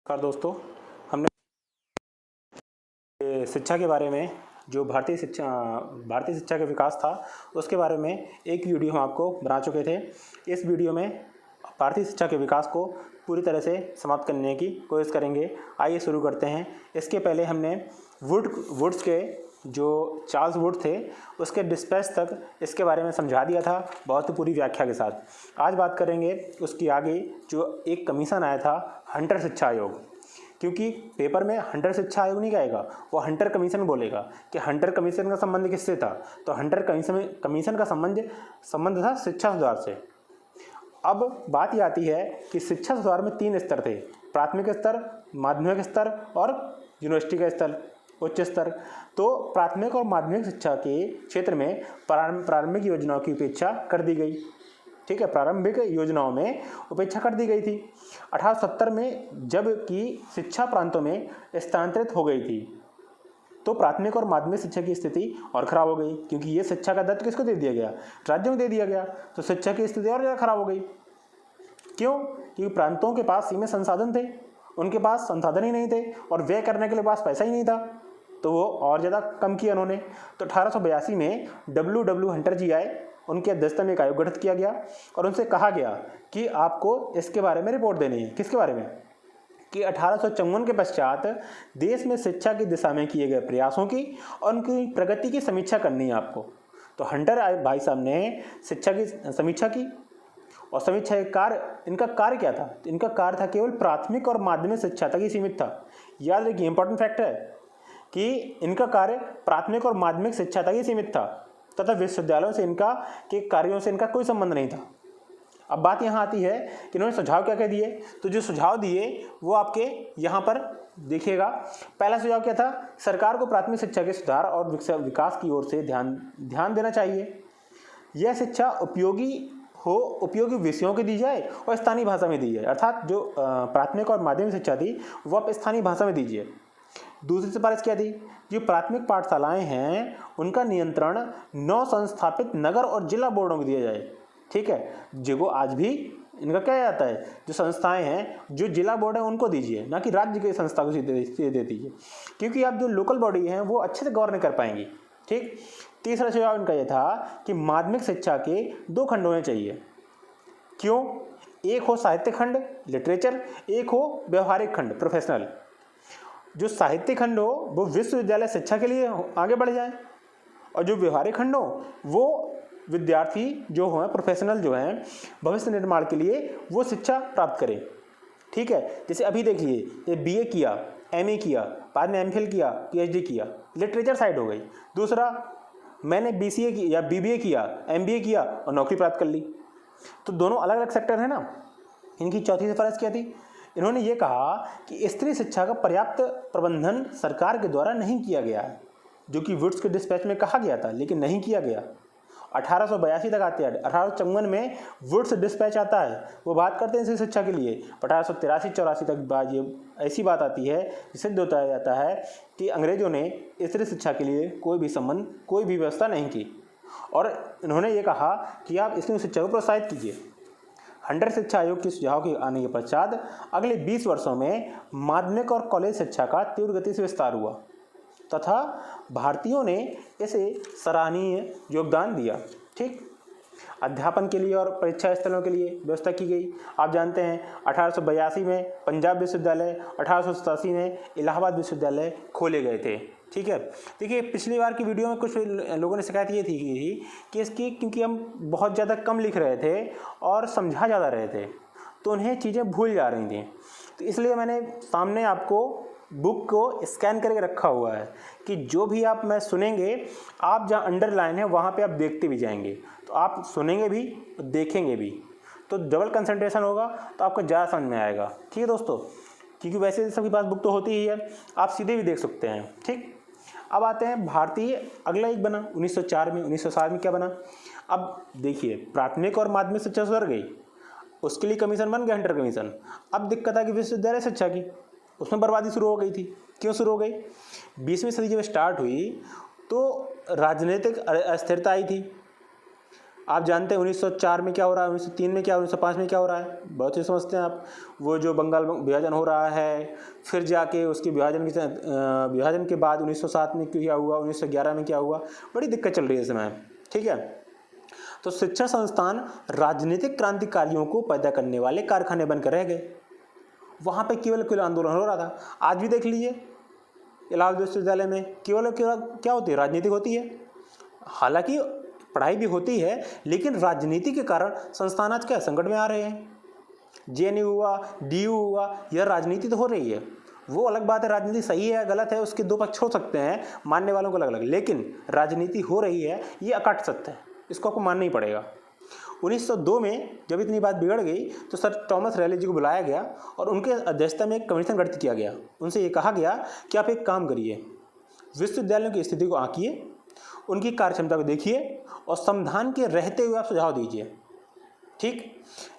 नमस्कार दोस्तों। हमने शिक्षा के बारे में जो भारतीय शिक्षा का विकास था उसके बारे में एक वीडियो हम आपको बना चुके थे। इस वीडियो में भारतीय शिक्षा के विकास को पूरी तरह से समाप्त करने की कोशिश करेंगे। आइए शुरू करते हैं। इसके पहले हमने वुड्स के जो चार्ल्स वुड थे उसके डिस्पैच तक इसके बारे में समझा दिया था बहुत ही पूरी व्याख्या के साथ। आज बात करेंगे उसकी आगे जो एक कमीशन आया था हंटर शिक्षा आयोग, क्योंकि पेपर में हंटर शिक्षा आयोग नहीं कहेगा, वो हंटर कमीशन बोलेगा कि हंटर कमीशन का संबंध किससे था। तो हंटर कमीशन का संबंध था शिक्षा सुधार से। अब बात यह आती है कि शिक्षा सुधार में 3 स्तर थे, प्राथमिक स्तर, माध्यमिक स्तर और यूनिवर्सिटी का स्तर, उच्च स्तर। तो प्राथमिक और माध्यमिक शिक्षा के क्षेत्र में प्रारंभिक योजनाओं की उपेक्षा कर दी गई। ठीक है, प्रारंभिक योजनाओं में उपेक्षा कर दी गई थी 1870 में, जबकि शिक्षा प्रांतों में स्थानांतरित हो गई थी। तो प्राथमिक और माध्यमिक शिक्षा की स्थिति और खराब हो गई, क्योंकि ये शिक्षा का दत्त किसको दे दिया गया, राज्यों को दे दिया गया। तो शिक्षा की स्थिति और ज़्यादा खराब हो गई। क्यों? क्योंकि प्रांतों के पास सीमित संसाधन थे, उनके पास संसाधन ही नहीं थे और व्यय करने के लिए पास पैसा ही नहीं था, तो वो और ज़्यादा कम किया उन्होंने। तो 1882 में W हंटर जी आए, उनके अध्यक्षता में एक आयोग गठित किया गया और उनसे कहा गया कि आपको इसके बारे में रिपोर्ट देनी है। किसके बारे में? कि 1854 के पश्चात देश में शिक्षा की दिशा में किए गए प्रयासों की और उनकी प्रगति की समीक्षा करनी है आपको। तो हंटर भाई साहब ने शिक्षा की समीक्षा की और समीक्षा इनका कार्य क्या था? इनका कार्य था केवल प्राथमिक और माध्यमिक शिक्षा तक ही सीमित था। याद रखिए, इंपॉर्टेंट फैक्ट है कि इनका कार्य प्राथमिक और माध्यमिक शिक्षा तक ही सीमित था तथा विश्वविद्यालयों से के कार्यों से इनका कोई संबंध नहीं था। अब बात यहाँ आती है कि इन्होंने सुझाव क्या क्या दिए। तो जो सुझाव दिए वो आपके यहाँ पर देखिएगा। पहला सुझाव क्या था? सरकार को प्राथमिक शिक्षा के सुधार और विकास की ओर से ध्यान देना चाहिए। यह शिक्षा उपयोगी विषयों की दी जाए और स्थानीय भाषा में दी जाए, अर्थात जो प्राथमिक और माध्यमिक शिक्षा थी वो आप स्थानीय भाषा में दीजिए। दूसरी सिफारिश क्या थी? जो प्राथमिक पाठशालाएं हैं उनका नियंत्रण 9 संस्थापित नगर और जिला बोर्डों को दिया जाए। ठीक है, जो आज भी इनका क्या जाता है, जो संस्थाएं हैं जो जिला बोर्ड है उनको दीजिए, ना कि राज्य की संस्था को सीधे दे दीजिए, क्योंकि आप जो लोकल बॉडी हैं वो अच्छे से गौर नहीं कर पाएंगी। ठीक। तीसरा सुझाव इनका यह था कि माध्यमिक शिक्षा के 2 खंड होने चाहिए। क्यों? एक हो साहित्य खंड लिटरेचर, एक हो व्यवहारिक खंड प्रोफेशनल। जो साहित्य खंड हो वो विश्वविद्यालय शिक्षा के लिए आगे बढ़ जाए और जो व्यवहारिक खंड हो वो विद्यार्थी जो हैं, प्रोफेशनल जो हैं, भविष्य निर्माण के लिए वो शिक्षा प्राप्त करें। ठीक है, जैसे अभी देखिए, ये BA किया, MA किया, बाद में MPhil किया, PhD किया, लिटरेचर साइड हो गई। दूसरा, मैंने BCA किया या BBA किया, MBA किया और नौकरी प्राप्त कर ली। तो दोनों अलग अलग सेक्टर है ना। इनकी चौथी सिफारिश क्या थी? इन्होंने ये कहा कि स्त्री शिक्षा का पर्याप्त प्रबंधन सरकार के द्वारा नहीं किया गया है, जो कि वुड्स के डिस्पैच में कहा गया था, लेकिन नहीं किया गया। 1882 तक आते हैं। 1854 में वुड्स डिस्पैच आता है, वो बात करते हैं स्त्री शिक्षा के लिए। 1883-84 तक ये ऐसी बात आती है, सिद्ध होता जाता है कि अंग्रेजों ने स्त्री शिक्षा के लिए कोई भी व्यवस्था नहीं की और इन्होंने ये कहा कि आप स्त्री शिक्षा को प्रोत्साहित कीजिए। हंटर शिक्षा आयोग के सुझाव के आने के पश्चात अगले 20 वर्षों में माध्यमिक और कॉलेज शिक्षा का तीव्र गति से विस्तार हुआ तथा भारतीयों ने इसे सराहनीय योगदान दिया। ठीक। अध्यापन के लिए और परीक्षा स्थलों के लिए व्यवस्था की गई। आप जानते हैं 1882 में पंजाब विश्वविद्यालय, 1887 में इलाहाबाद विश्वविद्यालय खोले गए थे। ठीक है। देखिए, पिछली बार की वीडियो में कुछ लोगों ने शिकायत ये थी कि इसकी क्योंकि हम बहुत ज़्यादा कम लिख रहे थे और समझा ज़्यादा रहे थे तो उन्हें चीज़ें भूल जा रही थी। तो इसलिए मैंने सामने आपको बुक को स्कैन करके रखा हुआ है कि जो भी आप मैं सुनेंगे, आप जहाँ अंडरलाइन है वहाँ पे आप देखते भी जाएंगे, तो आप सुनेंगे भी देखेंगे भी, तो डबल कंसंट्रेशन होगा तो आपको ज़्यादा समझ में आएगा। ठीक है दोस्तों, क्योंकि वैसे सबके पास बुक तो होती ही है, आप सीधे भी देख सकते हैं। ठीक। अब आते हैं भारतीय, अगला एक बना 1904 में। 1907 में क्या बना? अब देखिए, प्राथमिक और माध्यमिक शिक्षा सुधर गई, उसके लिए कमीशन बन गया, हंटर कमीशन। अब दिक्कत आ गई विश्वविद्यालय शिक्षा की, उसमें बर्बादी शुरू हो गई थी। क्यों शुरू हो गई? 20वीं सदी जब स्टार्ट हुई तो राजनीतिक अस्थिरता आई थी, आप जानते हैं 1904 में क्या हो रहा है, 1903 में क्या, 1905 में क्या हो रहा है, बहुत ही समझते हैं आप। वो जो बंगाल विभाजन हो रहा है, फिर जाके उसके विभाजन के बाद 1907 में क्या हुआ, 1911 में क्या हुआ, बड़ी दिक्कत चल रही है इस समय। ठीक है, तो शिक्षा संस्थान राजनीतिक क्रांतिकारियों को पैदा करने वाले कारखाने बनकर रह गए। वहाँ पे केवल आंदोलन हो रहा था। आज भी देख लीजिए इलाहाबाद विश्वविद्यालय में केवल क्या होती है, राजनीति होती है। हालांकि पढ़ाई भी होती है, लेकिन राजनीति के कारण संस्थान आज क्या संकट में आ रहे हैं। जेएनयू हुआ, डीयू हुआ, यह राजनीति तो हो रही है। वो अलग बात है, राजनीति सही है गलत है उसके दो पक्ष हो सकते हैं, मानने वालों को अलग अलग, लेकिन राजनीति हो रही है ये अकाट सत्य है, इसको आपको मानना ही पड़ेगा। 1902 में जब इतनी बात बिगड़ गई तो सर थॉमस रैले जी को बुलाया गया और उनके अध्यक्षता में एक कमीशन गठित किया गया। उनसे ये कहा गया कि आप एक काम करिए, विश्वविद्यालयों की स्थिति को आंकिए, उनकी कार्यक्षमता को देखिए और संविधान के रहते हुए आप सुझाव दीजिए। ठीक,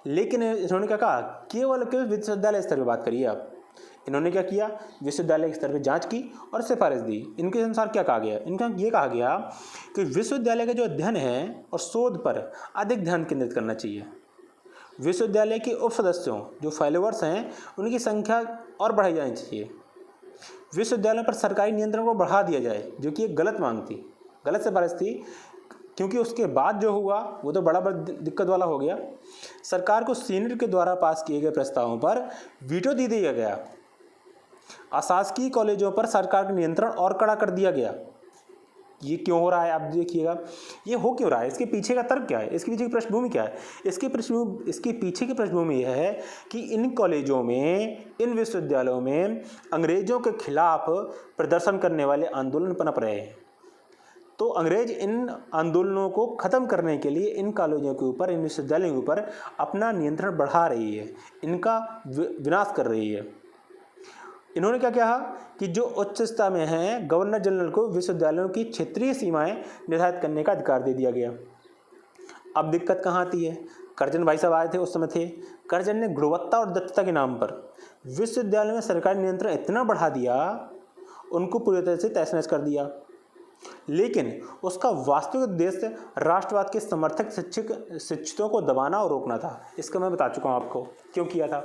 लेकिन इन्होंने क्या कहा, केवल विश्वविद्यालय स्तर पर बात करिए आप। इन्होंने क्या किया, विश्वविद्यालय स्तर पर जांच की और सिफारिश दी। इनके अनुसार क्या कहा गया, इनका ये कहा गया कि विश्वविद्यालय का जो अध्ययन है और शोध पर अधिक ध्यान केंद्रित करना चाहिए। विश्वविद्यालय के उप सदस्यों जो फॉलोअर्स हैं उनकी संख्या और बढ़ाई जानी चाहिए। विश्वविद्यालयों पर सरकारी नियंत्रण को बढ़ा दिया जाए, जो कि एक गलत मांग थी, गलत सिफारिश थी, क्योंकि उसके बाद जो हुआ वो तो बड़ा दिक्कत वाला हो गया। सरकार को सीनेट के द्वारा पास किए गए प्रस्तावों पर वीटो दे दिया गया। अशासकीय कॉलेजों पर सरकार का नियंत्रण और कड़ा कर दिया गया। ये क्यों हो रहा है आप देखिएगा, ये हो क्यों रहा है, इसके पीछे का तर्क क्या है, इसके पीछे की पृष्ठभूमि क्या है। इसके पीछे की पृष्ठभूमि यह है कि इन कॉलेजों में, इन विश्वविद्यालयों में अंग्रेजों के खिलाफ प्रदर्शन करने वाले आंदोलन पनप रहे हैं। तो अंग्रेज इन आंदोलनों को ख़त्म करने के लिए इन कॉलेजों के ऊपर, इन विश्वविद्यालयों के ऊपर अपना नियंत्रण बढ़ा रही है, इनका विनाश कर रही है। इन्होंने क्या कहा कि जो उच्च स्तर में हैं, गवर्नर जनरल को विश्वविद्यालयों की क्षेत्रीय सीमाएं निर्धारित करने का अधिकार दे दिया गया। अब दिक्कत कहाँ आती है, करजन भाई साहब आए थे उस समय थे। करजन ने गुणवत्ता और दक्षता के नाम पर विश्वविद्यालयों में सरकारी नियंत्रण इतना बढ़ा दिया, उनको पूरी तरह से तहस नहस कर दिया। लेकिन उसका वास्तविक उद्देश्य राष्ट्रवाद के समर्थक शिक्षितों को दबाना और रोकना था। इसका मैं बता चुका हूँ आपको क्यों किया था।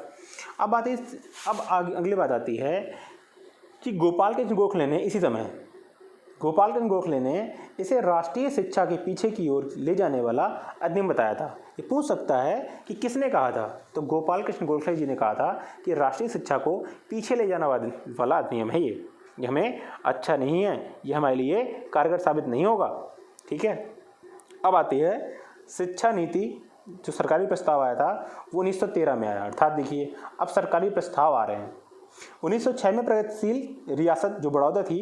अब अगली बात आती है कि गोपाल कृष्ण गोखले ने इसे राष्ट्रीय शिक्षा के पीछे की ओर ले जाने वाला अधिनियम बताया था। ये पूछ सकता है कि किसने कहा था, तो गोपाल कृष्ण गोखले जी ने कहा था कि राष्ट्रीय शिक्षा को पीछे ले जाने वाला अधिनियम है ये हमें अच्छा नहीं है, ये हमारे लिए कारगर साबित नहीं होगा। ठीक है, अब आती है शिक्षा नीति। जो सरकारी प्रस्ताव आया था वो 1913 में आया, अर्थात देखिए अब सरकारी प्रस्ताव आ रहे हैं। 1906 में प्रगतिशील रियासत जो बड़ौदा थी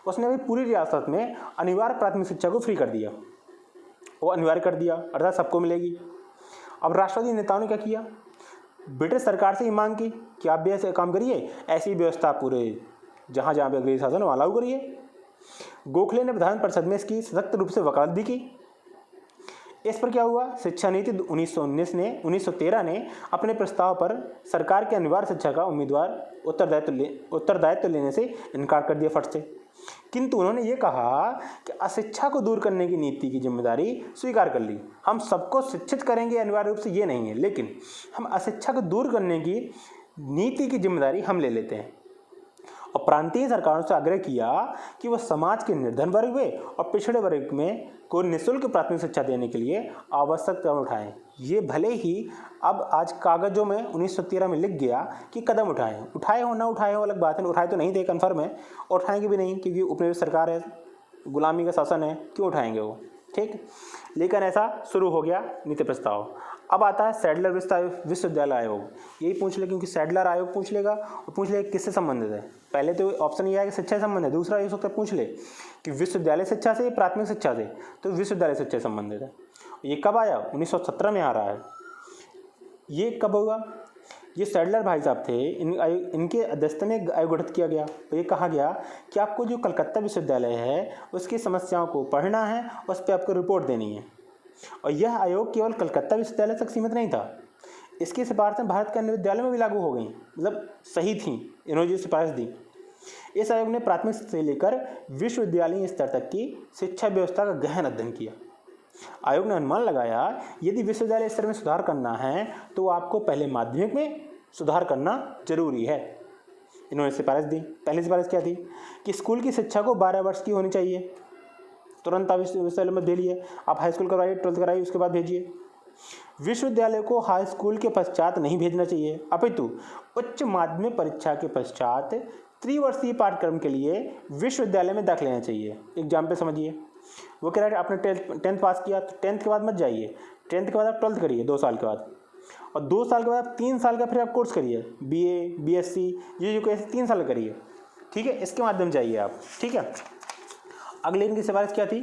उसने अभी पूरी रियासत में अनिवार्य प्राथमिक शिक्षा को फ्री कर दिया, वो अनिवार्य कर दिया, अर्थात सबको मिलेगी। अब राष्ट्रवादी नेताओं ने क्या किया, ब्रिटिश सरकार से ये मांग की कि आप भी ऐसे काम करिए, ऐसी व्यवस्था पूरे जहाँ जहाँ पे अंग्रेजी शासन वहाँ लागू करिए। गोखले ने विधान परिषद में इसकी सख्त रूप से वकालत भी की। इस पर क्या हुआ, शिक्षा नीति 1913 ने अपने प्रस्ताव पर सरकार के अनिवार्य शिक्षा का उम्मीदवार उत्तरदायित्व लेने से इनकार कर दिया फट से। किंतु उन्होंने ये कहा कि अशिक्षा को दूर करने की नीति की जिम्मेदारी स्वीकार कर ली। हम सबको शिक्षित करेंगे अनिवार्य रूप से ये नहीं है, लेकिन हम अशिक्षा को दूर करने की नीति की जिम्मेदारी हम ले लेते हैं। और प्रांतीय सरकारों से आग्रह किया कि वह समाज के निर्धन वर्ग में और पिछड़े वर्ग में को निःशुल्क प्राथमिक शिक्षा देने के लिए आवश्यक कदम उठाएं। ये भले ही अब आज कागजों में 1913 में लिख गया कि कदम उठाए हो ना उठाए हो अलग बात है, उठाए तो नहीं थे कन्फर्म है, और उठाएंगे भी नहीं क्योंकि उपनिवेश सरकार है, गुलामी का शासन है, क्यों उठाएंगे वो। ठीक, लेकिन ऐसा शुरू हो गया नीति प्रस्ताव। अब आता है सैडलर विश्वविद्यालय आयोग। यही पूछ ले, क्योंकि सैडलर आयोग पूछ लेगा और पूछ लेगा किससे संबंधित है। पहले तो ऑप्शन ये है कि शिक्षा से संबंधित है, दूसरा ये सकता पूछ ले कि विश्वविद्यालय शिक्षा से, प्राथमिक शिक्षा से, तो विश्वविद्यालय शिक्षा से संबंधित है। ये कब आया, 1917 में आ रहा है। ये कब हुआ, ये सैडलर भाई साहब थे, इनके अध्यक्षता में आयोग गठित किया गया। तो ये कहा गया कि आपको जो कलकत्ता विश्वविद्यालय है उसकी समस्याओं को पढ़ना है, उस पर आपको रिपोर्ट देनी है। और यह आयोग केवल कलकत्ता विश्वविद्यालय तक सीमित नहीं था, इसकी सिफारिशें भारत के अन्य विद्यालयों में भी लागू हो गई, मतलब सही थी, इन्होंने जो सिफारिश दी। इस आयोग ने प्राथमिक से लेकर विश्वविद्यालयीय स्तर तक की शिक्षा व्यवस्था का गहन अध्ययन किया। आयोग ने अनुमान लगाया यदि विश्वविद्यालय स्तर में सुधार करना है तो आपको पहले माध्यमिक में सुधार करना जरूरी है। इन्होंने सिफारिश दी। पहली सिफारिश क्या थी कि स्कूल की शिक्षा को 12 वर्ष की होनी चाहिए। तुरंत आप विश्वविद्यालय में भेजिए, आप हाई स्कूल करवाइए, 12th कराइए, उसके बाद भेजिए। विश्वविद्यालय को हाई स्कूल के पश्चात नहीं भेजना चाहिए, अपितु उच्च माध्यमिक परीक्षा के पश्चात त्रिवर्षीय पाठ्यक्रम के लिए विश्वविद्यालय में दाखिला लेना चाहिए। एग्जाम पे समझिए, वो कह रहा है आपने टेंथ पास किया तो 10th के बाद मत जाइए, 10th के बाद आप 12th करिए 2 साल के बाद, और 2 साल के बाद आप 3 साल का फिर आप कोर्स करिए, BA BSc ये जो कैसे 3 साल करिए, ठीक है, इसके माध्यम जाइए आप, ठीक है। अगले इनकी सिफारिश क्या थी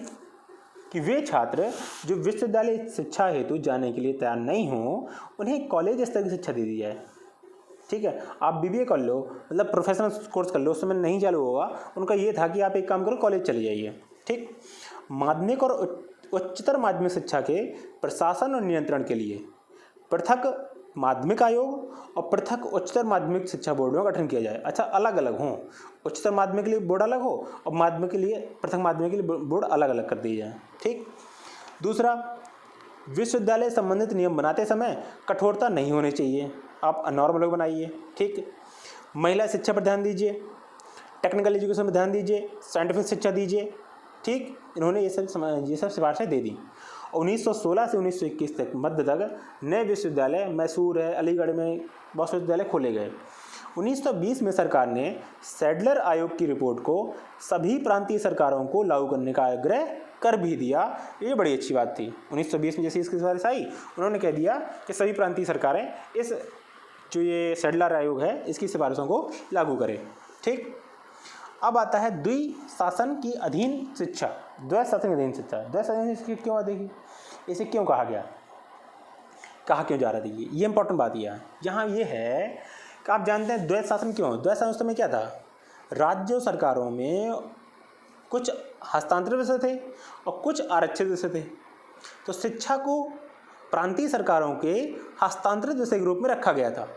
कि वे छात्र जो विश्वविद्यालय शिक्षा हेतु जाने के लिए तैयार नहीं हो उन्हें कॉलेज स्तर की शिक्षा दे दी जाए, ठीक है। आप BBA कर लो, मतलब प्रोफेशनल कोर्स कर लो, उस समय नहीं चालू होगा, उनका ये था कि आप एक काम करो कॉलेज चले जाइए, ठीक। माध्यमिक और उच्चतर माध्यमिक शिक्षा के प्रशासन और नियंत्रण के लिए पृथक माध्यमिक आयोग और पृथक उच्चतर माध्यमिक शिक्षा बोर्ड में गठन किया जाए। अच्छा, अलग अलग हों, उच्चतर माध्यमिक के लिए बोर्ड अलग हो और माध्यमिक के लिए पृथक माध्यमिक के लिए बोर्ड अलग अलग कर दिए जाए, ठीक। दूसरा, विश्वविद्यालय संबंधित नियम बनाते समय कठोरता नहीं होनी चाहिए, आप नॉर्मल बनाइए, ठीक। महिला शिक्षा पर ध्यान दीजिए, टेक्निकल एजुकेशन पर ध्यान दीजिए, साइंटिफिक शिक्षा दीजिए, ठीक। इन्होंने ये सब सिफारिशें दे दी। 1916 से 1921 तक मध्य तक नए विश्वविद्यालय मैसूर है, अलीगढ़ में बहुत से विश्वविद्यालय खोले गए। 1920 में सरकार ने सैडलर आयोग की रिपोर्ट को सभी प्रांतीय सरकारों को लागू करने का आग्रह कर भी दिया। ये बड़ी अच्छी बात थी। 1920 में जैसे इसकी सिफारिश आई, उन्होंने कह दिया कि सभी प्रांतीय सरकारें इस जो ये सैडलर आयोग है इसकी सिफारिशों को लागू करें, ठीक। अब आता है द्विशासन की अधीन शिक्षा। द्वैशासन की अधीन शिक्षा, द्वैशासन की क्यों आ देखिए, इसे क्यों कहा गया, कहा क्यों जा रहा था, ये इंपॉर्टेंट बात ये है। यहाँ ये है कि आप जानते हैं द्वैशासन क्यों। द्वैशासन उस समय क्या था, राज्य सरकारों में कुछ हस्तांतरित विषय थे और कुछ आरक्षित विषय थे, तो शिक्षा को प्रांतीय सरकारों के हस्तांतरित विषय के रूप में रखा गया था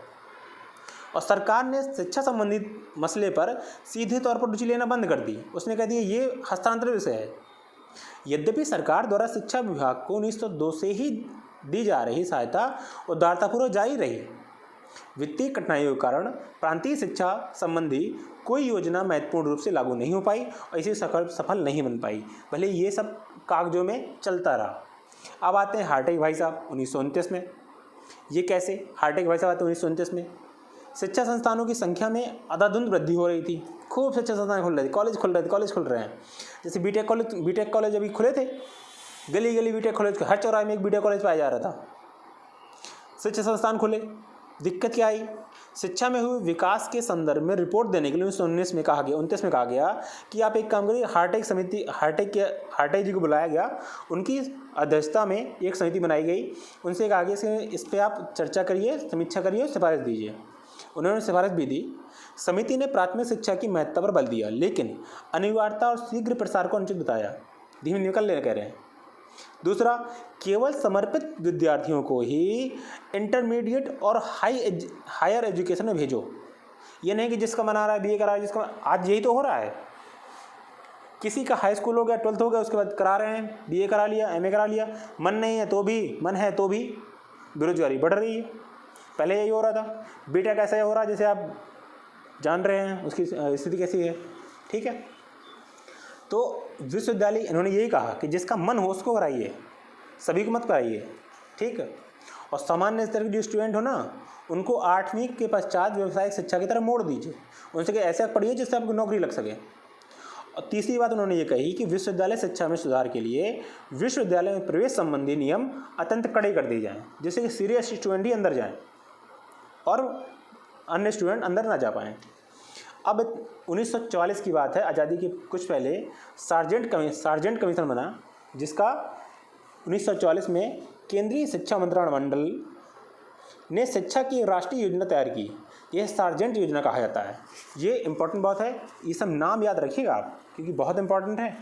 और सरकार ने शिक्षा संबंधित मसले पर सीधे तौर पर रुचि लेना बंद कर दी। उसने कह दिया ये हस्तांतरित विषय है। यद्यपि सरकार द्वारा शिक्षा विभाग को 1902 से ही दी जा रही सहायता उदारतापूर्वक जारी रही, वित्तीय कठिनाइयों के कारण प्रांतीय शिक्षा संबंधी कोई योजना महत्वपूर्ण रूप से लागू नहीं हो पाई और इसे सफल नहीं बन पाई, भले ये सब कागजों में चलता रहा। अब आते हैं हार्टेग भाई साहब 1929 में। ये कैसे, हार्टेग भाई साहब आते हैं 1929 में। शिक्षा संस्थानों की संख्या में अंधाधुंध वृद्धि हो रही थी, खूब शिक्षा संस्थान खुल रहे थे, कॉलेज खुल रहे हैं। जैसे बीटेक कॉलेज अभी खुले थे, गली गली बीटेक कॉलेज, हर चौराहे में एक बीटेक कॉलेज पाया जा रहा था। शिक्षा संस्थान खुले, दिक्कत क्या आई, शिक्षा में हुए विकास के संदर्भ में रिपोर्ट देने के लिए 1929 में कहा गया कि आप एक काम करिए, हार्टेग जी को बुलाया गया, उनकी अध्यक्षता में एक समिति बनाई गई, उनसे कहा गया इस पर आप चर्चा करिए, समीक्षा करिए, सिफारिश दीजिए। उन्होंने सिफारिश भी दी। समिति ने प्राथमिक शिक्षा की महत्ता पर बल दिया, लेकिन अनिवार्यता और शीघ्र प्रसार को अनुचित बताया, धीमे निकल ले कह रहे हैं। दूसरा, केवल समर्पित विद्यार्थियों को ही इंटरमीडिएट और हायर एजुकेशन में भेजो। ये नहीं कि जिसका मन आ रहा है BA करा रहा है, जिसका आज यही तो हो रहा है, किसी का हाई स्कूल हो गया, 12th हो गया, उसके बाद करा रहे हैं, BA करा लिया, MA करा लिया, मन नहीं है तो भी, मन है तो भी बेरोजगारी बढ़ रही है। पहले यही हो रहा था, बीटेक ऐसा ही हो रहा है, जैसे आप जान रहे हैं उसकी स्थिति कैसी है, ठीक है। तो विश्वविद्यालय इन्होंने यही कहा कि जिसका मन हो उसको कराइए, सभी को मत कराइए, ठीक है। और सामान्य स्तर के जो स्टूडेंट हो ना, उनको 8वीं के पश्चात व्यावसायिक शिक्षा की तरफ मोड़ दीजिए, उनसे कि ऐसा पढ़िए जिससे आपको नौकरी लग सके। और तीसरी बात उन्होंने ये कही कि विश्वविद्यालय शिक्षा में सुधार के लिए विश्वविद्यालय में प्रवेश संबंधी नियम अत्यंत कड़े कर दिए जाएँ, जिससे कि सीरियस स्टूडेंट ही अंदर जाएँ और अन्य स्टूडेंट अंदर ना जा पाएँ। अब 1944 की बात है, आज़ादी के कुछ पहले सार्जेंट कमीशन बना, जिसका 1944 में केंद्रीय शिक्षा मंत्रिमंडल ने शिक्षा की राष्ट्रीय योजना तैयार की। यह सार्जेंट योजना कहा जाता है। ये इंपॉर्टेंट बात है, ये सब नाम याद रखिएगा आप, क्योंकि बहुत इंपॉर्टेंट है।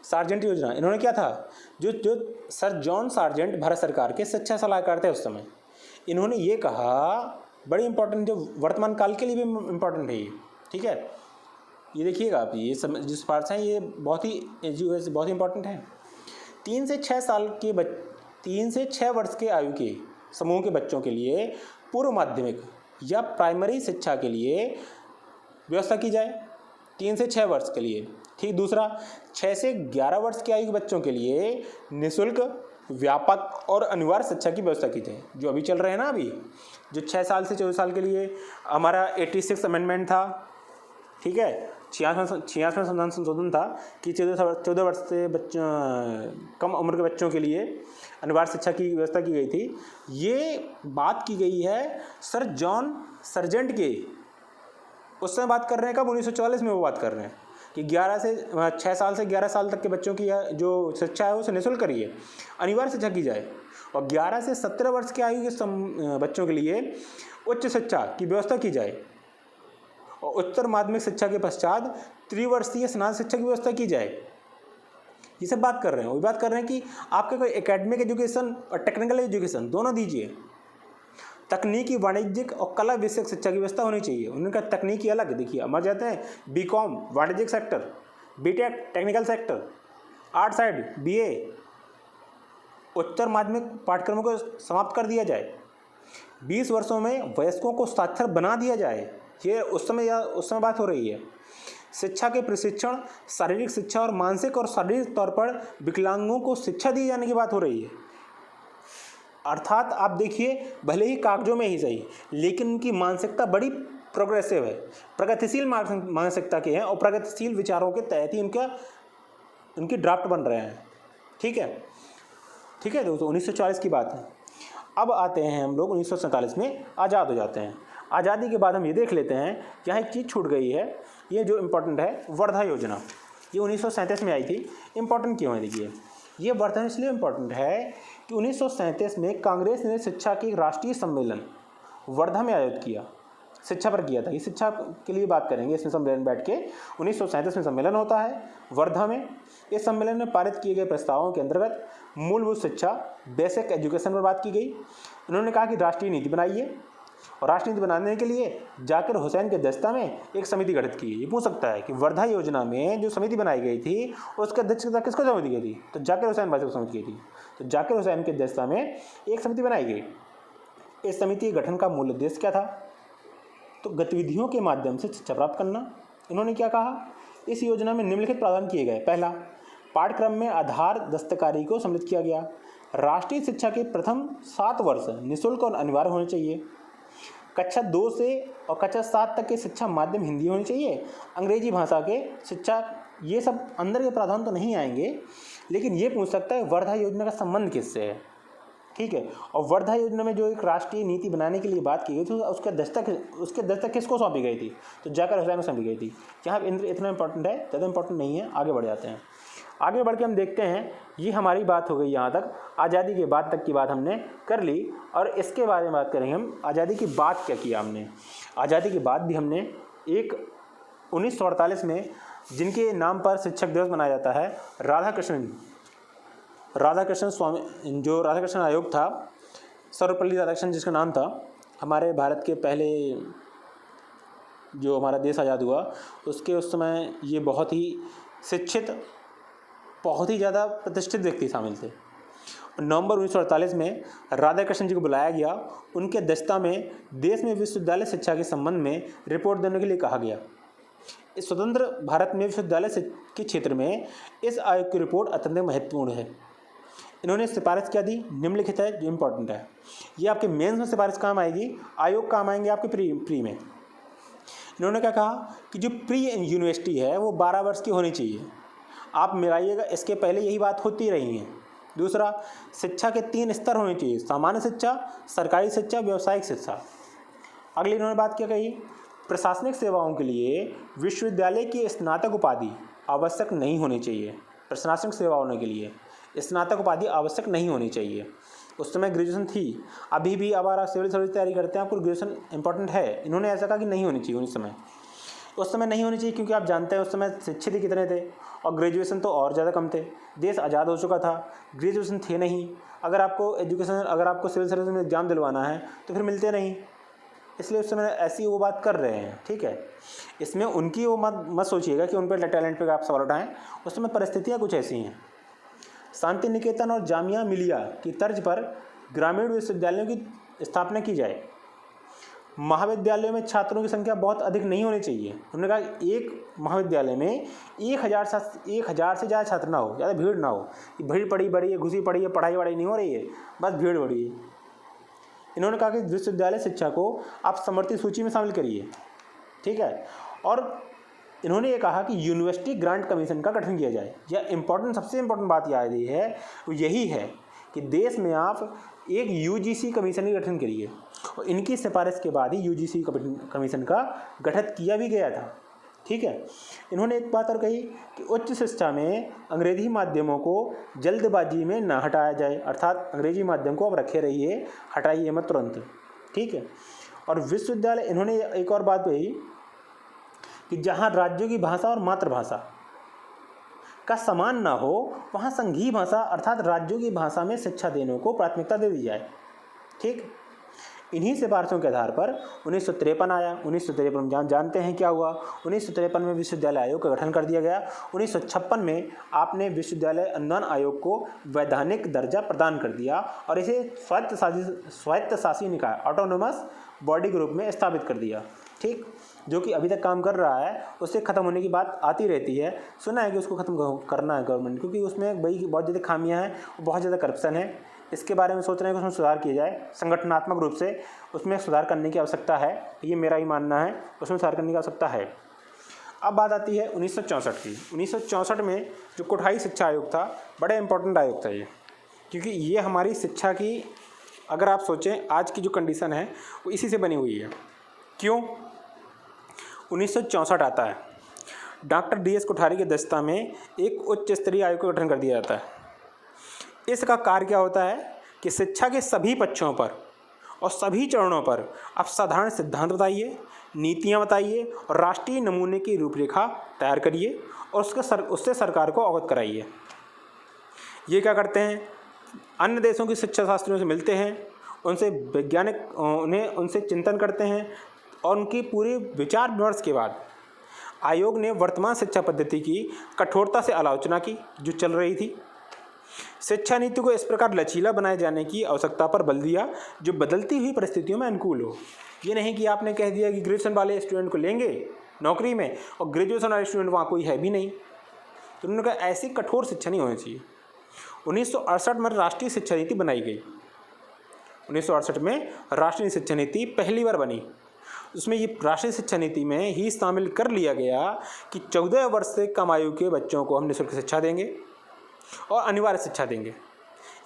सार्जेंट योजना इन्होंने क्या था, जो सर जॉन सार्जेंट भारत सरकार के शिक्षा सलाहकार थे उस समय, इन्होंने ये कहा, बड़ी इंपॉर्टेंट, जो वर्तमान काल के लिए भी इंपॉर्टेंट है ये, ठीक है। ये देखिए आप, ये सब जो सिफारिशें हैं ये बहुत ही इंपॉर्टेंट है 3 से 6 वर्ष के आयु के समूह के बच्चों के लिए पूर्व माध्यमिक या प्राइमरी शिक्षा के लिए व्यवस्था की जाए, 3 से 6 वर्ष के लिए। ठीक। दूसरा, 6 से 11 वर्ष की आयु के बच्चों के लिए निःशुल्क, व्यापक और अनिवार्य शिक्षा की व्यवस्था की जाए। जो अभी चल रहे हैं ना, अभी जो 6 साल से 14 साल के लिए हमारा 86 अमेंडमेंट था, ठीक है, 66वां संविधान संशोधन था कि 14 वर्ष से कम उम्र के बच्चों के लिए अनिवार्य शिक्षा की व्यवस्था की गई थी। ये बात की गई है सर जॉन सर्जेंट के, उस समय बात कर रहे हैं कब, 1944 में वो बात कर रहे हैं कि 6 साल से 11 साल तक के बच्चों की जो शिक्षा है उसे निःशुल्क करिए, अनिवार्य शिक्षा की जाए, और 11 से 17 वर्ष की आयु के बच्चों के लिए उच्च शिक्षा की व्यवस्था की जाए, और उच्चतर माध्यमिक शिक्षा के पश्चात त्रिवर्षीय स्नातक शिक्षा की व्यवस्था की जाए। ये सब बात कर रहे हैं। वही बात कर रहे हैं कि आपके कोई एकेडमिक एजुकेशन और टेक्निकल एजुकेशन दोनों दीजिए, तकनीकी, वाणिज्यिक और कला विषयक शिक्षा की व्यवस्था होनी चाहिए। उनका तकनीकी अलग, देखिए हमारे जाते हैं बीकॉम वाणिज्यिक sector, B Tech technical sector, art side BA, उच्चतर माध्यमिक पाठ्यक्रमों को समाप्त कर दिया जाए, 20 वर्षों में वयस्कों को साक्षर बना दिया जाए। ये उस समय बात हो रही है। शिक्षा के प्रशिक्षण, शारीरिक शिक्षा और मानसिक और शारीरिक तौर पर विकलांगों को शिक्षा दिए जाने की बात हो रही है। अर्थात आप देखिए, भले ही कागजों में ही सही, लेकिन उनकी मानसिकता बड़ी प्रोग्रेसिव है, प्रगतिशील मानसिकता के हैं, और प्रगतिशील विचारों के तहत ही उनके ड्राफ्ट बन रहे हैं। ठीक है, ठीक है दोस्तों, 1940 की बात है। अब आते हैं हम लोग 1947 में आज़ाद हो जाते हैं। आज़ादी के बाद हम ये देख लेते हैं, यहाँ एक चीज़ छूट गई है, ये जो इम्पोर्टेंट है, वर्धा योजना। ये 1937 में आई थी। इम्पोर्टेंट क्यों है? देखिए, ये वर्धा इसलिए इम्पोर्टेंट है कि 1937 में कांग्रेस ने शिक्षा की राष्ट्रीय सम्मेलन वर्धा में आयोजित किया, शिक्षा पर किया था। ये शिक्षा के लिए बात करेंगे इसमें सम्मेलन बैठ के। 1937 में सम्मेलन होता है वर्धा में। इस सम्मेलन में पारित किए गए प्रस्तावों के अंतर्गत मूलभूत शिक्षा, बेसिक एजुकेशन पर बात की गई। उन्होंने कहा कि राष्ट्रीय नीति बनाइए, और राष्ट्रीय नीति बनाने के लिए जाकिर हुसैन के अध्यक्षता में एक समिति गठित की। ये पूछ सकता है कि वर्धा योजना में जो समिति बनाई गई थी उसकी अध्यक्षता किसको समिति की थी? तो जाकिर हुसैन भाई को समिति की थी। तो जाकिर हुसैन की अध्यक्षता में एक समिति बनाई गई। इस समिति के गठन का मूल उद्देश्य क्या था? तो गतिविधियों के माध्यम से शिक्षा प्राप्त करना। इन्होंने क्या कहा? इस योजना में निम्नलिखित प्रावधान किए गए। पहला, पाठ्यक्रम में आधार दस्तकारी को सम्मिलित किया गया। राष्ट्रीय शिक्षा के प्रथम 7 वर्ष निःशुल्क और अनिवार्य होने चाहिए। कक्षा 2 से और कक्षा 7 तक के शिक्षा माध्यम हिंदी होनी चाहिए। अंग्रेजी भाषा के शिक्षा, ये सब अंदर के प्रावधान तो नहीं आएंगे, लेकिन ये पूछ सकता है वर्धा योजना का संबंध किससे है। ठीक है, और वर्धा योजना में जो एक राष्ट्रीय नीति बनाने के लिए बात की गई थी, उसके दस्तक किसको सौंपी गई थी? तो जाकिर हुसैन को सौंपी गई थी। यहाँ इतना इंपॉर्टेंट है, ज़्यादा इंपॉर्टेंट नहीं है। आगे बढ़ जाते हैं। आगे बढ़ के हम देखते हैं, ये हमारी बात हो गई यहाँ तक। आज़ादी के बाद तक की बात हमने कर ली, और इसके बारे में बात करेंगे हम, आज़ादी के बाद क्या किया हमने। आज़ादी के बाद भी हमने एक 1948 में जिनके नाम पर शिक्षक दिवस मनाया जाता है, राधाकृष्ण स्वामी, जो राधाकृष्ण आयोग था, सर्वपल्ली राधाकृष्णन जिसका नाम था, हमारे भारत के पहले जो हमारा देश आज़ाद हुआ उसके उस समय ये बहुत ही शिक्षित, बहुत ही ज़्यादा प्रतिष्ठित व्यक्ति शामिल थे। नवंबर 1948 में राधाकृष्णन जी को बुलाया गया। उनके अध्यक्षता में देश में विश्वविद्यालय शिक्षा के संबंध में रिपोर्ट देने के लिए कहा गया। इस स्वतंत्र भारत में विश्वविद्यालय के क्षेत्र में इस आयोग की रिपोर्ट अत्यंत महत्वपूर्ण है। इन्होंने सिफारिश क्या दी? निम्नलिखित है, जो इम्पोर्टेंट है। ये आपके मेंस में सिफारिश काम आएगी, आयोग काम आएंगे आपके प्री में। इन्होंने क्या कहा कि जो प्री यूनिवर्सिटी है वो 12 वर्ष की होनी चाहिए। आप मिलाइएगा, इसके पहले यही बात होती रही है। दूसरा, शिक्षा के 3 स्तर होने चाहिए: सामान्य शिक्षा, सरकारी शिक्षा, व्यावसायिक शिक्षा। अगली इन्होंने बात क्या कही? प्रशासनिक सेवाओं के लिए विश्वविद्यालय की स्नातक उपाधि आवश्यक नहीं होनी चाहिए। प्रशासनिक सेवा होने के लिए स्नातक उपाधि आवश्यक नहीं होनी चाहिए। उस समय ग्रेजुएशन थी, अभी भी अब आप सिविल सर्विस तैयारी करते हैं, आपको ग्रेजुएशन इंपॉर्टेंट है। इन्होंने ऐसा कहा कि नहीं होनी चाहिए उस समय नहीं होनी चाहिए, क्योंकि आप जानते हैं उस समय शिक्षित ही कितने थे, और ग्रेजुएशन तो और ज़्यादा कम थे। देश आज़ाद हो चुका था, ग्रेजुएशन थे नहीं। अगर आपको सिविल सर्विस में एग्जाम दिलवाना है तो फिर मिलते नहीं, इसलिए उस समय ऐसी वो बात कर रहे हैं। ठीक है, इसमें उनकी वो मत सोचिएगा कि उन पर टैलेंट पे आप सवाल उठाएं। उस समय परिस्थितियाँ कुछ ऐसी हैं। शांति निकेतन और जामिया मिलिया की तर्ज पर ग्रामीण विश्वविद्यालयों की स्थापना की जाए। महाविद्यालयों में छात्रों की संख्या बहुत अधिक नहीं होनी चाहिए। उन्होंने कहा एक महाविद्यालय में 1000 से ज़्यादा छात्र ना हो, ज़्यादा भीड़ ना हो। भीड़ पड़ी बड़ी है, घुसी पड़ी है, पढ़ाई वढ़ाई नहीं हो रही है, बस भीड़ बढ़ी है। इन्होंने कहा कि विश्वविद्यालय शिक्षा को आप समर्थित सूची में शामिल करिए, ठीक है। और इन्होंने ये कहा कि यूनिवर्सिटी ग्रांट कमीशन का गठन किया जाए। यह सबसे इम्पोर्टेंट बात याद है वो यही है कि देश में आप एक यूजीसी कमीशन का गठन करिए, और इनकी सिफारिश के बाद ही यूजीसी कमीशन का गठन किया भी गया था, ठीक है। इन्होंने एक बात और कही कि उच्च शिक्षा में अंग्रेजी माध्यमों को जल्दबाजी में ना हटाया जाए, अर्थात अंग्रेजी माध्यम को अब रखे रहिए, हटाइए मत तुरंत, ठीक है। और विश्वविद्यालय, इन्होंने एक और बात कही कि जहाँ राज्यों की भाषा और मातृभाषा का समान ना हो, वहाँ संघीय भाषा अर्थात राज्यों की भाषा में शिक्षा देने को प्राथमिकता दे दी जाए, ठीक। इन्हीं सिफारिशों के आधार पर 1953 आया। 1953 में जानते हैं क्या हुआ। 1953 में विश्वविद्यालय आयोग का गठन कर दिया गया। 1956 में आपने विश्वविद्यालय अनुदान आयोग को वैधानिक दर्जा प्रदान कर दिया और इसे स्वायत्तशासी निकाय ऑटोनोमस बॉडी के रूप में स्थापित कर दिया, ठीक। जो कि अभी तक काम कर रहा है, उससे ख़त्म होने की बात आती रहती है। सुना है कि उसको ख़त्म करना है गवर्नमेंट, क्योंकि उसमें भाई बहुत ज़्यादा खामियां हैं, बहुत ज़्यादा करप्शन है। इसके बारे में सोच रहे हैं कि उसमें सुधार किया जाए, संगठनात्मक रूप से उसमें सुधार करने की आवश्यकता है, ये मेरा ही मानना है, उसमें सुधार करने की आवश्यकता है। अब बात आती है 1964 की। 1964 में जो कोठारी शिक्षा आयोग था, बड़ा इंपॉर्टेंट आयोग था ये, क्योंकि ये हमारी शिक्षा की, अगर आप सोचें आज की जो कंडीशन है वो इसी से बनी हुई है। क्यों? 1964 आता है, डॉक्टर DS कोठारी की अध्यक्षता में एक उच्च स्तरीय आयोग का गठन कर दिया जाता है। इसका कार्य क्या होता है कि शिक्षा के सभी पक्षों पर और सभी चरणों पर आप साधारण सिद्धांत बताइए, नीतियां बताइए और राष्ट्रीय नमूने की रूपरेखा तैयार करिए और उससे सरकार को अवगत कराइए। ये क्या करते हैं, अन्य देशों की शिक्षा शास्त्रियों से मिलते हैं, उनसे वैज्ञानिक उनसे चिंतन करते हैं और उनकी पूरी विचार विमर्श के बाद आयोग ने वर्तमान शिक्षा पद्धति की कठोरता से आलोचना की जो चल रही थी। शिक्षा नीति को इस प्रकार लचीला बनाए जाने की आवश्यकता पर बल दिया जो बदलती हुई परिस्थितियों में अनुकूल हो। ये नहीं कि आपने कह दिया कि ग्रेजुएशन वाले स्टूडेंट को लेंगे नौकरी में और ग्रेजुएशन वाले स्टूडेंट वहाँ कोई है भी नहीं, तो उन्होंने कहा ऐसी कठोर शिक्षा नहीं होनी चाहिए। 1968 में राष्ट्रीय शिक्षा नीति बनाई गई। 1968 में राष्ट्रीय शिक्षा नीति पहली बार बनी। उसमें ये राष्ट्रीय शिक्षा नीति में ही शामिल कर लिया गया कि 14 वर्ष से कम आयु के बच्चों को हम निःशुल्क शिक्षा देंगे और अनिवार्य शिक्षा देंगे।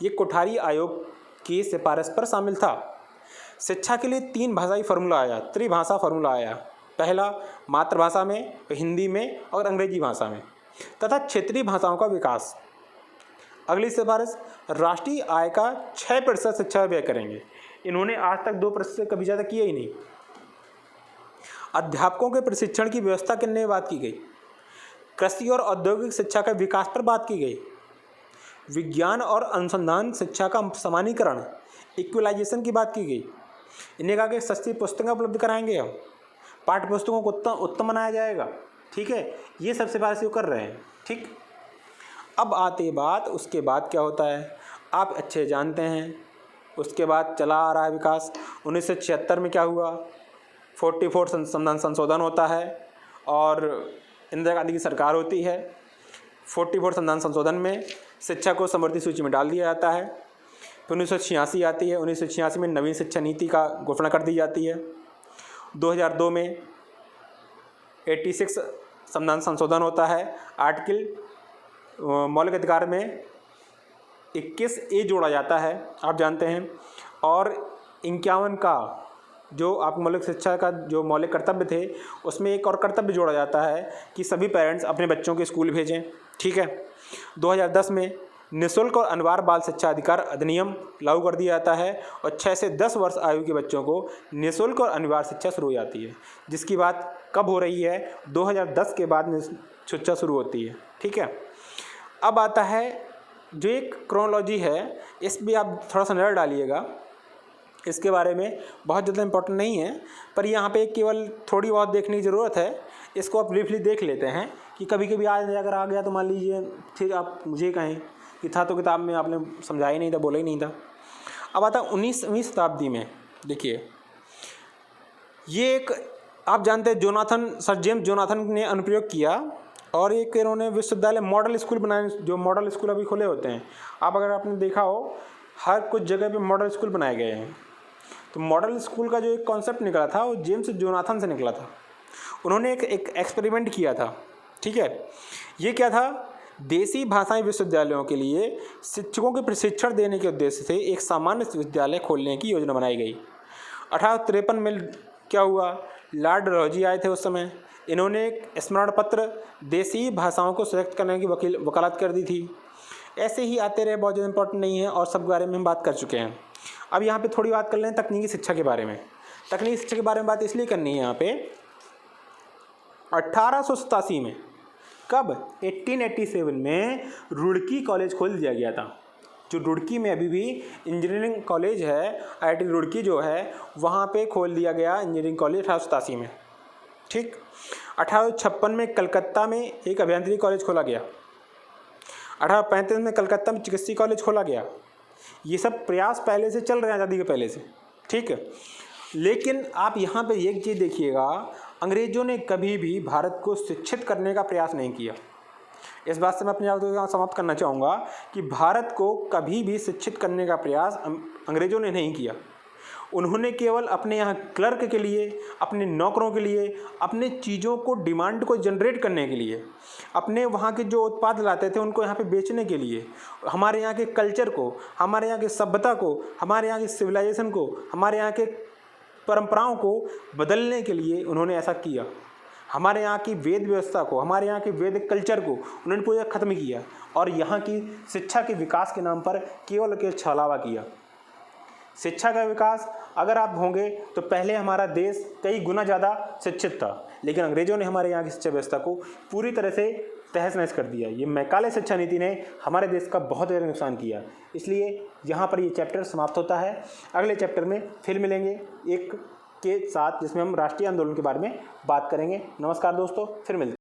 ये कोठारी आयोग की सिफारिश पर शामिल था। शिक्षा के लिए 3 भाषाई फार्मूला आया, त्रिभाषा फार्मूला आया। पहला मातृभाषा में, हिंदी में और अंग्रेजी भाषा में, तथा क्षेत्रीय भाषाओं का विकास। अगली सिफारिश राष्ट्रीय आय का 6% शिक्षा व्यय करेंगे। इन्होंने आज तक 2% से कभी ज़्यादा किया ही नहीं। अध्यापकों के प्रशिक्षण की व्यवस्था करने की बात की गई। कृषि और औद्योगिक शिक्षा के विकास पर बात की गई। विज्ञान और अनुसंधान शिक्षा का समानीकरण, इक्वलाइजेशन की बात की गई। इन्हें कहा कि सस्ती पुस्तकें उपलब्ध कराएंगे हम, पाठ्य पुस्तकों को उत्तम बनाया जाएगा, ठीक है। ये सब सिफारिश कर रहे हैं, ठीक। अब आते बात उसके बाद क्या होता है आप अच्छे जानते हैं। उसके बाद चला आ रहा है विकास। 1976 में क्या हुआ, 44 संशोधन होता है और इंदिरा गांधी की सरकार होती है। 44 संशोधन में शिक्षा को समवर्ती सूची में डाल दिया जाता है। फिर 1986 आती है। 1986 में नवीन शिक्षा नीति का घोषणा कर दी जाती है। 2002 में 86 संशोधन होता है। आर्टिकल मौलिक अधिकार में 21A जोड़ा जाता है, आप जानते हैं। और 51 का जो आप मौलिक शिक्षा का जो मौलिक कर्तव्य थे उसमें एक और कर्तव्य जोड़ा जाता है कि सभी पेरेंट्स अपने बच्चों के स्कूल भेजें, ठीक है। 2010 में निःशुल्क और अनिवार्य बाल शिक्षा अधिकार अधिनियम लागू कर दिया जाता है और 6 से 10 वर्ष आयु के बच्चों को निःशुल्क और अनिवार्य शिक्षा शुरू हो जाती है, जिसकी बात कब हो रही है 2010 के बाद शिक्षा शुरू होती है, ठीक है। अब आता है जो एक क्रोनोलॉजी है, इस भी आप थोड़ा सा नज़र डालिएगा। इसके बारे में बहुत ज़्यादा इम्पोर्टेंट नहीं है, पर यहाँ पे केवल थोड़ी बहुत देखने की ज़रूरत है। इसको आप ब्रीफली देख लेते हैं कि कभी कभी आज अगर आ गया तो मान लीजिए फिर आप मुझे कहें कि था तो किताब में आपने समझाया ही नहीं था, बोला ही नहीं था। अब आता 19वीं शताब्दी में। देखिए ये एक आप जानते हैं सर जेम्स जोनाथन ने अनुप्रयोग किया और एक इन्होंने विश्वविद्यालय मॉडल स्कूल बनाए, जो मॉडल स्कूल अभी खुले होते हैं। अगर आपने देखा हो हर कुछ जगह पे मॉडल स्कूल बनाए गए हैं। तो मॉडल स्कूल का जो एक कॉन्सेप्ट निकला था वो जेम्स जोनाथन से निकला था। उन्होंने एक एक्सपेरिमेंट किया था, ठीक है। ये क्या था, देसी भाषाई विश्वविद्यालयों के लिए शिक्षकों के प्रशिक्षण देने के उद्देश्य से एक सामान्य विश्वविद्यालय खोलने की योजना बनाई गई। 1853 में क्या हुआ, लॉर्ड डलहौजी आए थे उस समय। इन्होंने एक स्मरण पत्र देसी भाषाओं को सशक्त करने की वकालत कर दी थी। ऐसे ही आते रहे, बहुत ज़्यादा इंपॉर्टेंट नहीं है और सब बारे में हम बात कर चुके हैं। अब यहाँ पे थोड़ी बात कर लें तकनीकी शिक्षा के बारे में। तकनीकी शिक्षा के बारे में बात इसलिए करनी है यहाँ पे, 1887 में, कब, 1887 में रुड़की कॉलेज खोल दिया गया था। जो रुड़की में अभी भी इंजीनियरिंग कॉलेज है, IIT रुड़की जो है, वहाँ पे खोल दिया गया इंजीनियरिंग कॉलेज 1887 में, ठीक। 1856 में कलकत्ता में एक अभियांत्रिकी कॉलेज खोला गया। 1835 में कलकत्ता में चिकित्सीय कॉलेज खोला गया। ये सब प्रयास पहले से चल रहे हैं, आज़ादी के पहले से, ठीक है। लेकिन आप यहाँ पे एक चीज़ देखिएगा, अंग्रेज़ों ने कभी भी भारत को शिक्षित करने का प्रयास नहीं किया। इस बात से मैं अपनी बात को समाप्त करना चाहूँगा कि भारत को कभी भी शिक्षित करने का प्रयास अंग्रेज़ों ने नहीं किया। उन्होंने केवल अपने यहाँ क्लर्क के लिए, अपने नौकरों के लिए, अपने चीज़ों को डिमांड को जनरेट करने के लिए, अपने वहाँ के जो उत्पाद लाते थे उनको यहाँ पे बेचने के लिए, हमारे यहाँ के कल्चर को, हमारे यहाँ की सभ्यता को, हमारे यहाँ की सिविलाइजेशन को, हमारे यहाँ के परंपराओं को बदलने के लिए उन्होंने ऐसा किया। हमारे यहाँ की वेद व्यवस्था को, हमारे यहाँ के वैदिक कल्चर को उन्होंने पूरा ख़त्म किया और यहाँ की शिक्षा के विकास के नाम पर केवल छलावा किया। शिक्षा का विकास अगर आप होंगे तो पहले हमारा देश कई गुना ज़्यादा शिक्षित था, लेकिन अंग्रेज़ों ने हमारे यहाँ की शिक्षा व्यवस्था को पूरी तरह से तहस नहस कर दिया। ये मैकाले शिक्षा नीति ने हमारे देश का बहुत ज़्यादा नुकसान किया। इसलिए यहाँ पर ये चैप्टर समाप्त होता है। अगले चैप्टर में फिर मिलेंगे एक के साथ, जिसमें हम राष्ट्रीय आंदोलन के बारे में बात करेंगे। नमस्कार दोस्तों, फिर मिलते हैं।